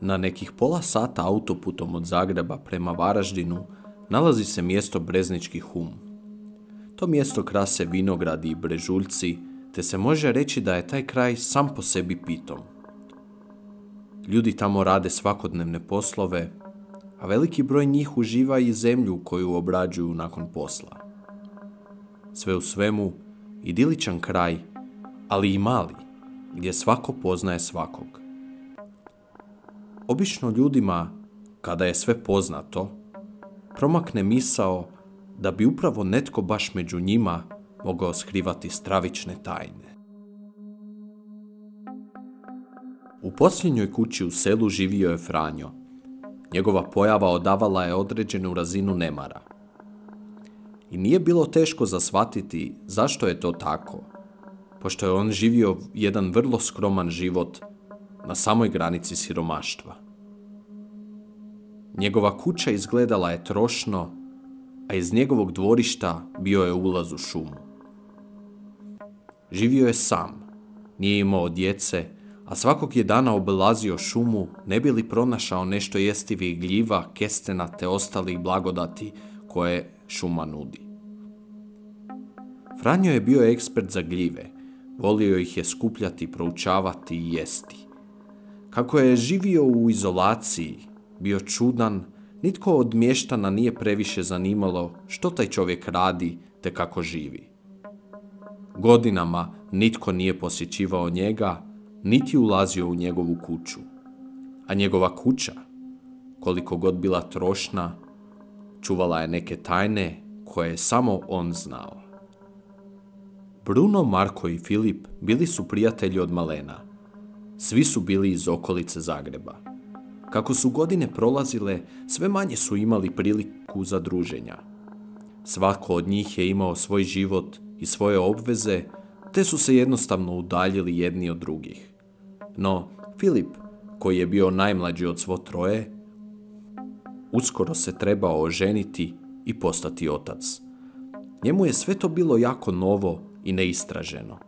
Na nekih pola sata autoputom od Zagreba prema Varaždinu nalazi se mjesto Breznički Hum. To mjesto krase vinogradi i brežuljci, te se može reći da je taj kraj sam po sebi pitom. Ljudi tamo rade svakodnevne poslove, a veliki broj njih uživa i zemlju koju obrađuju nakon posla. Sve u svemu, idiličan kraj, ali i mali, gdje svako poznaje svakog. Obično ljudima, kada je sve poznato, promakne misao da bi upravo netko baš među njima mogao skrivati stravične tajne. U posljednjoj kući u selu živio je Franjo. Njegova pojava odavala je određenu razinu nemara. I nije bilo teško za shvatiti zašto je to tako, pošto je on živio jedan vrlo skroman život na samoj granici siromaštva. Njegova kuća izgledala je trošno, a iz njegovog dvorišta bio je ulaz u šumu. Živio je sam, nije imao djece, a svakog je dana obilazio šumu ne bi li pronašao nešto jestivih gljiva, kestena te ostalih blagodati koje šuma nudi. Franjo je bio ekspert za gljive, volio ih je skupljati, proučavati i jesti. Kako je živio u izolaciji, bio čudan, nitko od mještana nije previše zanimalo što taj čovjek radi te kako živi. Godinama nitko nije posjećivao njega, niti ulazio u njegovu kuću. A njegova kuća, koliko god bila trošna, čuvala je neke tajne koje je samo on znao. Bruno, Marko i Filip bili su prijatelji od malena. Svi su bili iz okolice Zagreba. Kako su godine prolazile, sve manje su imali priliku za druženja. Svako od njih je imao svoj život i svoje obveze, te su se jednostavno udaljili jedni od drugih. No, Filip, koji je bio najmlađi od svo troje, uskoro se trebao oženiti i postati otac. Njemu je sve to bilo jako novo i neistraženo.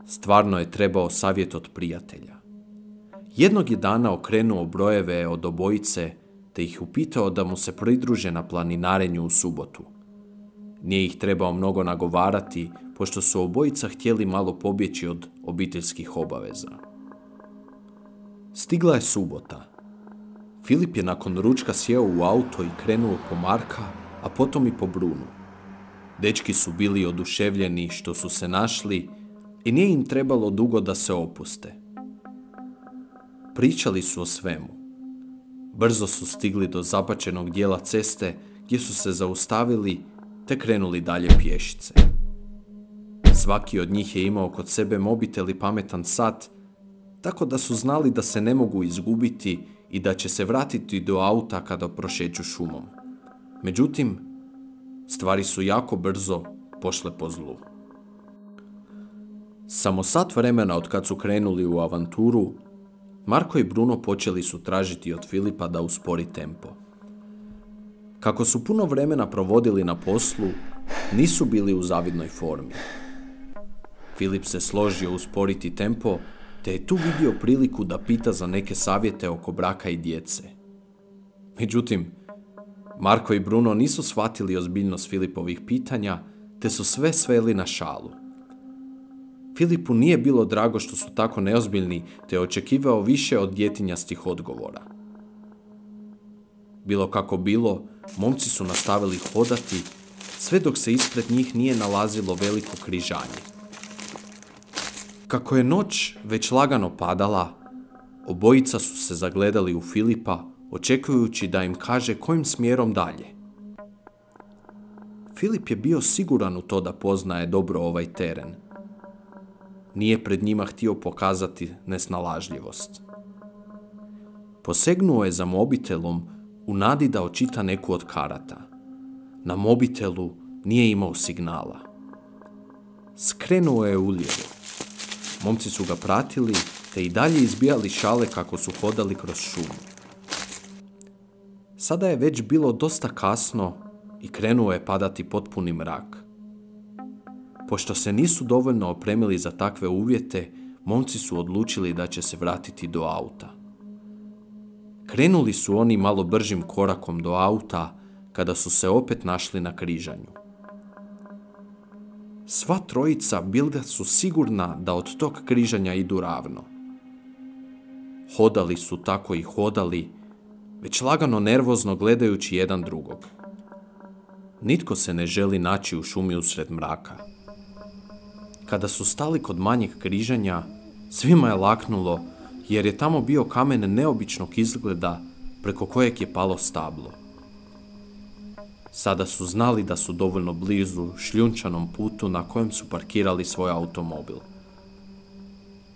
Stvarno je trebao savjet od prijatelja. Jednog je dana okrenuo brojeve od obojice te ih upitao da mu se pridruže na planinarenju u subotu. Nije ih trebao mnogo nagovarati, pošto su obojica htjeli malo pobjeći od obiteljskih obaveza. Stigla je subota. Filip je nakon ručka sjeo u auto i krenuo po Marka, a potom i po Brunu. Dečki su bili oduševljeni što su se našli i nije im trebalo dugo da se opuste. Pričali su o svemu. Brzo su stigli do zabačenog dijela ceste gdje su se zaustavili te krenuli dalje pješice. Svaki od njih je imao kod sebe mobitel i pametan sat, tako da su znali da se ne mogu izgubiti i da će se vratiti do auta kada prošeću šumom. Međutim, stvari su jako brzo pošle po zlu. Samo sat vremena od kad su krenuli u avanturu, Marko i Bruno počeli su tražiti od Filipa da uspori tempo. Kako su puno vremena provodili na poslu, nisu bili u zavidnoj formi. Filip se složio usporiti tempo, te je tu vidio priliku da pita za neke savjete oko braka i djece. Međutim, Marko i Bruno nisu shvatili ozbiljnost Filipovih pitanja, te su sve sveli na šalu. Filipu nije bilo drago što su tako neozbiljni, te je očekivao više od djetinjastih odgovora. Bilo kako bilo, momci su nastavili hodati, sve dok se ispred njih nije nalazilo veliko križanje. Kako je noć već lagano padala, obojica su se zagledali u Filipa, očekujući da im kaže kojim smjerom dalje. Filip je bio siguran u to da poznaje dobro ovaj teren. Nije pred njima htio pokazati nesnalažljivost. Posegnuo je za mobitelom u nadi da očita neku od karata. Na mobitelu nije imao signala. Skrenuo je ulijevo. Momci su ga pratili te i dalje izbijali šale kako su hodali kroz šumu. Sada je već bilo dosta kasno i krenuo je padati potpuni mrak. Pošto se nisu dovoljno opremili za takve uvjete, momci su odlučili da će se vratiti do auta. Krenuli su oni malo bržim korakom do auta kada su se opet našli na križanju. Sva trojica bila su sigurna da od tog križanja idu ravno. Hodali su tako i hodali, već lagano nervozno gledajući jedan drugog. Nitko se ne želi naći u šumi usred mraka. Kada su stali kod manjeg križanja, svima je laknulo jer je tamo bio kamen neobičnog izgleda preko kojeg je palo stablo. Sada su znali da su dovoljno blizu šljunčanom putu na kojem su parkirali svoj automobil.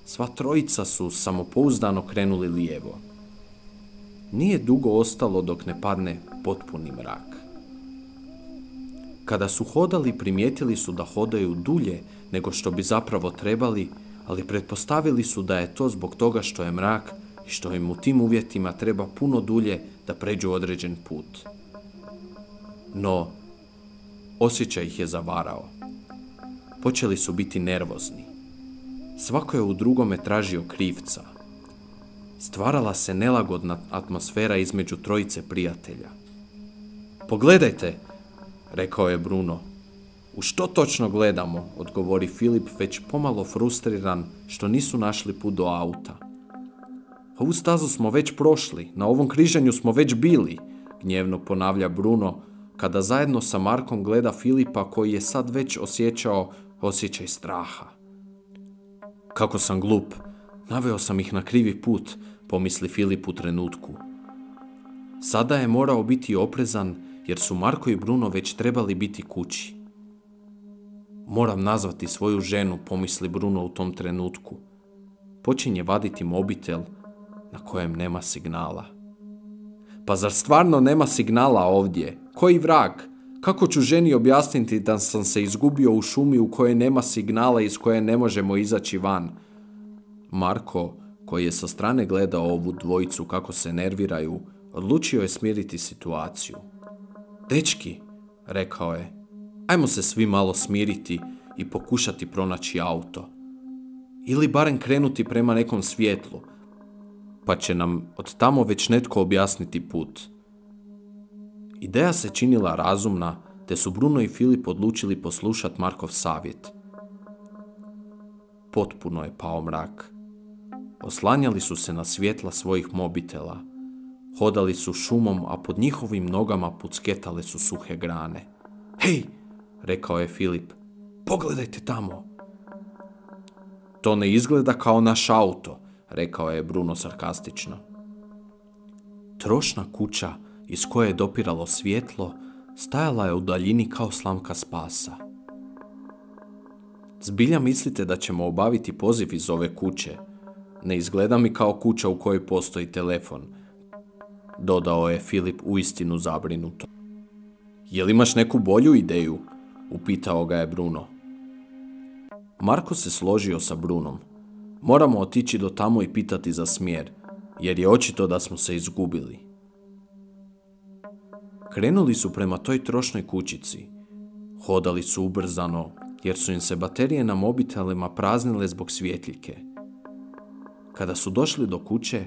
Sva trojica su samopouzdano krenuli lijevo. Nije dugo ostalo dok ne padne potpuni mrak. Kada su hodali, primijetili su da hodaju dulje nego što bi zapravo trebali, ali pretpostavili su da je to zbog toga što je mrak i što im u tim uvjetima treba puno dulje da pređu određen put. No, osjećaj ih je zavarao. Počeli su biti nervozni. Svako je u drugome tražio krivca. Stvarala se nelagodna atmosfera između trojice prijatelja. Pogledajte, rekao je Bruno. U što točno gledamo, odgovori Filip već pomalo frustriran što nisu našli put do auta. Ovu stazu smo već prošli, na ovom križanju smo već bili, gnjevno ponavlja Bruno, kada zajedno sa Markom gleda Filipa koji je sad već osjećao osjećaj straha. Kako sam glup, naveo sam ih na krivi put, pomisli Filip u trenutku. Sada je morao biti oprezan jer su Marko i Bruno već trebali biti kući. Moram nazvati svoju ženu, pomisli Bruno u tom trenutku. Počinje vaditi mobitel na kojem nema signala. Pa zar stvarno nema signala ovdje? Koji vrag? Kako ću ženi objasniti da sam se izgubio u šumi u kojoj nema signala i iz koje ne možemo izaći van? Marko, koji je sa strane gledao ovu dvojicu kako se nerviraju, odlučio je smiriti situaciju. Dečki, rekao je, ajmo se svi malo smiriti i pokušati pronaći auto. Ili barem krenuti prema nekom svjetlu, pa će nam od tamo već netko objasniti put. Ideja se činila razumna, te su Bruno i Filip odlučili poslušati Markov savjet. Potpuno je pao mrak. Oslanjali su se na svjetla svojih mobitela. Hodali su šumom, a pod njihovim nogama pucketale su suhe grane. Hej, rekao je Filip, pogledajte tamo. To ne izgleda kao naš auto, rekao je Bruno sarkastično. Trošna kuća iz koje je dopiralo svjetlo stajala je u daljini kao slamka spasa. Zbilja mislite da ćemo obaviti poziv iz ove kuće? Ne izgleda mi kao kuća u kojoj postoji telefon, dodao je Filip uistinu zabrinuto. Jel imaš neku bolju ideju? Upitao ga je Bruno. Marko se složio sa Brunom. Moramo otići do tamo i pitati za smjer, jer je očito da smo se izgubili. Krenuli su prema toj trošnoj kućici. Hodali su ubrzano, jer su im se baterije na mobitelima praznile zbog svjetljike. Kada su došli do kuće,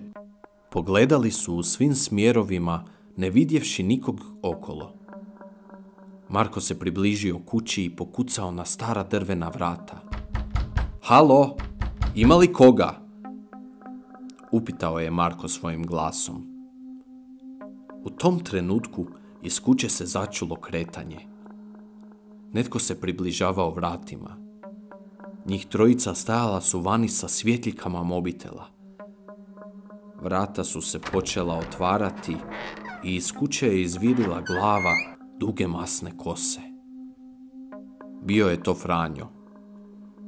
pogledali su u svim smjerovima, ne vidjevši nikog okolo. Marko se približio kući i pokucao na stara drvena vrata. Halo, ima li koga? Upitao je Marko svojim glasom. U tom trenutku iz kuće se začulo kretanje. Netko se približavao vratima. Njih trojica stajala su vani sa svjetljikama mobitela. Vrata su se počela otvarati i iz kuće je izvirila glava duge masne kose. Bio je to Franjo.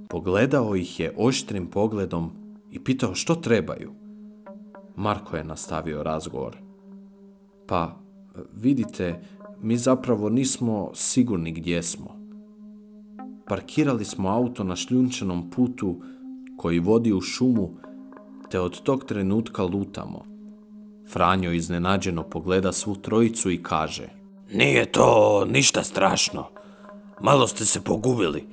Pogledao ih je oštrim pogledom i pitao što trebaju. Marko je nastavio razgovor. Pa, vidite, mi zapravo nismo sigurni gdje smo. Parkirali smo auto na šljunčanom putu koji vodi u šumu, te od tog trenutka lutamo. Franjo iznenađeno pogleda svu trojicu i kaže: Nije to ništa strašno. Malo ste se pogubili.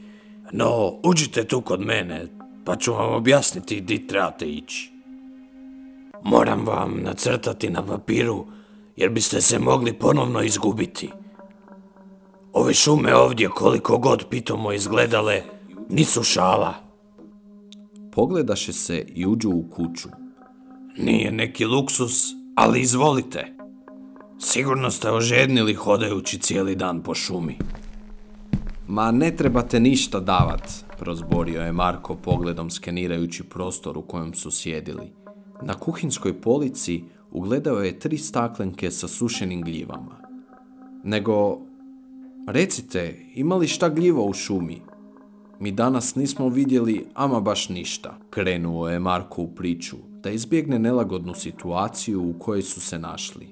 No, uđite tu kod mene, pa ću vam objasniti di trebate ići. Moram vam nacrtati na papiru, jer biste se mogli ponovno izgubiti. Ove šume ovdje, koliko god pitomo izgledale, nisu šala. Pogledaše se i uđu u kuću. Nije neki luksus, ali izvolite. Sigurno ste ožednili hodajući cijeli dan po šumi. Ma ne trebate ništa davat, prozborio je Marko pogledom skenirajući prostor u kojem su sjedili. Na kuhinskoj polici ugledao je 3 staklenke sa sušenim gljivama. Nego, recite, ima li šta gljiva u šumi? Mi danas nismo vidjeli ama baš ništa. Krenuo je Marko u priču, da izbjegne nelagodnu situaciju u kojoj su se našli.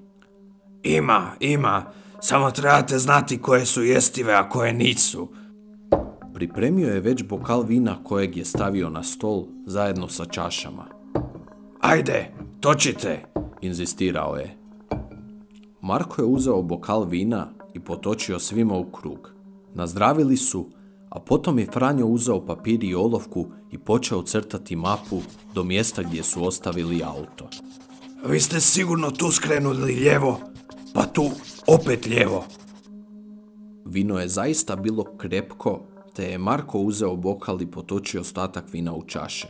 Ima, samo trebate znati koje su jestive, a koje nisu. Pripremio je već bokal vina kojeg je stavio na stol zajedno sa čašama. Ajde, točite, inzistirao je. Marko je uzeo bokal vina i potočio svima u krug. Nazdravili su, a potom je Franjo uzeo papir i olovku i počeo crtati mapu do mjesta gdje su ostavili auto. Vi ste sigurno tu skrenuli lijevo, pa tu opet lijevo. Vino je zaista bilo krepko, te je Marko uzeo bokal i potočio ostatak vina u čaše.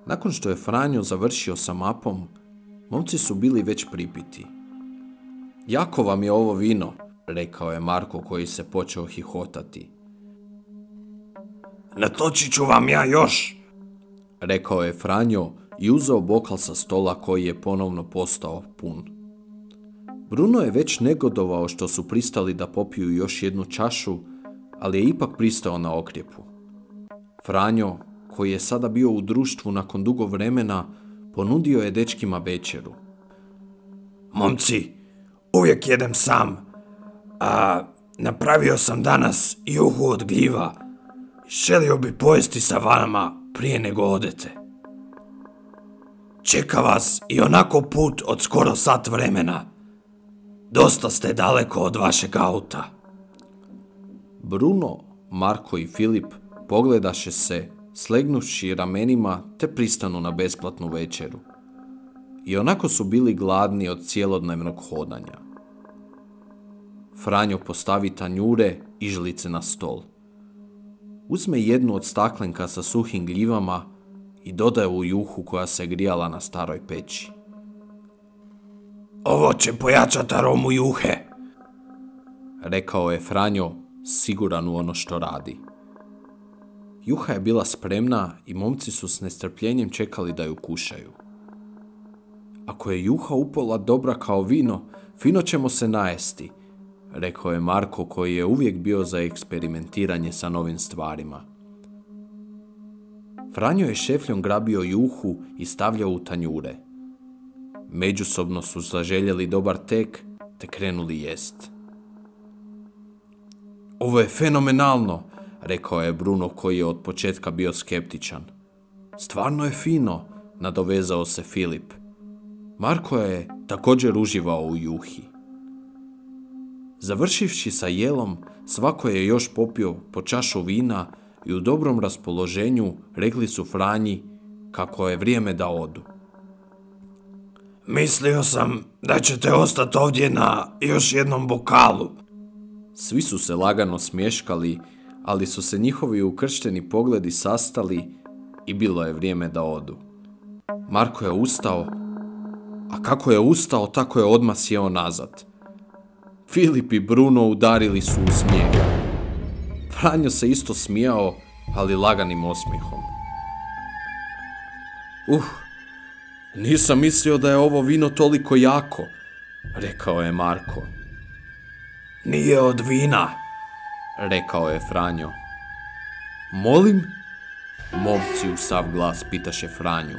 Nakon što je Franjo završio sa mapom, momci su bili već pripiti. Jako vam je ovo vino, rekao je Marko koji se počeo hihotati. Natočit ću vam ja još, rekao je Franjo i uzeo bokal sa stola koji je ponovno postao pun. Bruno je već negodovao što su pristali da popiju još jednu čašu, ali je ipak pristao na okrjepu. Franjo, koji je sada bio u društvu nakon dugo vremena, ponudio je dečkima večeru. Momci, uvijek jedem sam, a napravio sam danas juhu od gljiva. Želio bi pojesti sa vama prije nego odete. Čeka vas i onako put od skoro sat vremena. Dosta ste daleko od vašeg auta. Bruno, Marko i Filip pogledaše se, slegnuši ramenima te pristanu na besplatnu večeru. I onako su bili gladni od cijelodnevnog hodanja. Franjo postavi tanjure i žlice na stol. Uzme jednu od staklenka sa suhim gljivama i dodaje u juhu koja se grijala na staroj peći. Ovo će pojačati aromu juhe, rekao je Franjo, siguran u ono što radi. Juha je bila spremna i momci su s nestrpljenjem čekali da ju kušaju. Ako je juha upola dobra kao vino, fino ćemo se najesti, rekao je Marko koji je uvijek bio za eksperimentiranje sa novim stvarima. Franjo je šefljom grabio juhu i stavljao u tanjure. Međusobno su zaželjeli dobar tek te krenuli jest. Ovo je fenomenalno, rekao je Bruno koji je od početka bio skeptičan. Stvarno je fino, nadovezao se Filip. Marko je također uživao u juhi. Završivši sa jelom, svako je još popio po čašu vina i u dobrom raspoloženju rekli su Franji kako je vrijeme da odu. Mislio sam da ćete ostati ovdje na još jednom bokalu. Svi su se lagano smješkali, ali su se njihovi ukršteni pogledi sastali i bilo je vrijeme da odu. Marko je ustao, a kako je ustao, tako je odmah sjeo nazad. Filip i Bruno udarili su u smijeh. Franjo se isto smijao, ali laganim osmijehom. Nisam mislio da je ovo vino toliko jako, rekao je Marko. Nije od vina, rekao je Franjo. Molim? Momci u sav glas pitaše Franju.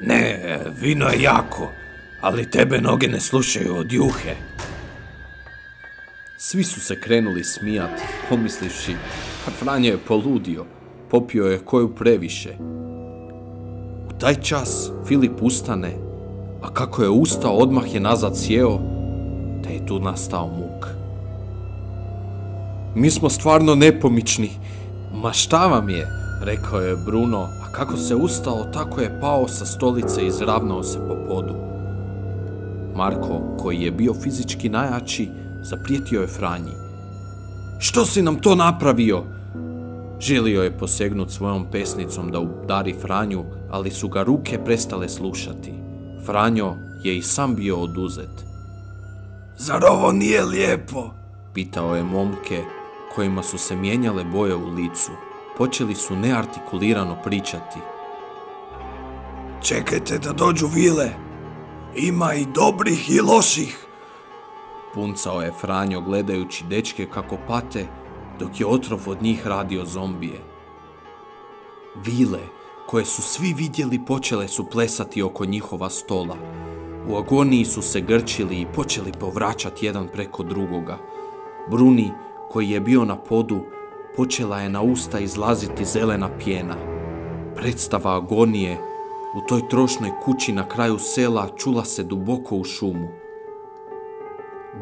Ne, vino je jako, ali tebe noge ne slušaju od juhe. Svi su se krenuli smijati, pomislivši, a Franjo je poludio, popio je koju previše. U taj čas Filip ustane, a kako je ustao odmah je nazad sjeo, te je tu nastao muk. Mi smo stvarno nepomični, Ma šta vam je, rekao je Bruno, a kako se ustao, tako je pao sa stolice i izravnao se po podu. Marko, koji je bio fizički najjači, zaprijetio je Franji. Što si nam to napravio? Želio je posegnut svojom pesnicom da udari Franju, ali su ga ruke prestale slušati. Franjo je i sam bio oduzet. Zar ovo nije lijepo? Pitao je momke, kojima su se mijenjale boje u licu. Počeli su neartikulirano pričati. Čekajte da dođu vile. Ima i dobrih i loših. Puncao je Franjo gledajući dečke kako pate, dok je otrov od njih radio zombije. Vile, koje su svi vidjeli, počele su plesati oko njihova stola. U agoniji su se grčili i počeli povraćati jedan preko drugoga. Bruni, koji je bio na podu, počela je na usta izlaziti zelena pjena. Predstava agonije u toj trošnoj kući na kraju sela čula se duboko u šumu.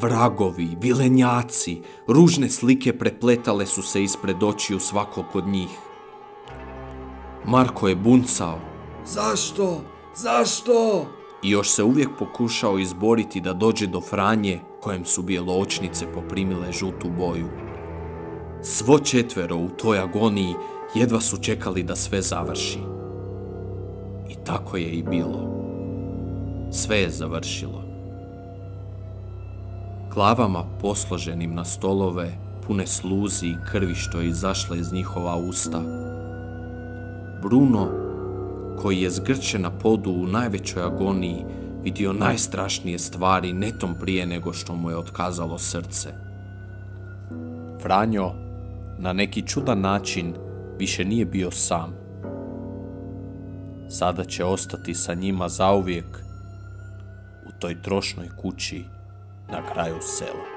Vragovi, vilenjaci, ružne slike prepletale su se ispred očiju svakog od njih. Marko je buncao. Zašto? Zašto? I još se uvijek pokušao izboriti da dođe do Franje, kojem su bjeloočnice poprimile žutu boju. Svo četvero u toj agoniji jedva su čekali da sve završi. I tako je i bilo. Sve je završilo. Glavama posloženim na stolove, pune sluzi i krvi što je izašla iz njihova usta. Bruno, koji je zgrčen na podu u najvećoj agoniji, vidio najstrašnije stvari netom prije nego što mu je otkazalo srce. Franjo, na neki čudan način, više nije bio sam. Sada će ostati sa njima zauvijek u toj trošnoj kući na kraju sela.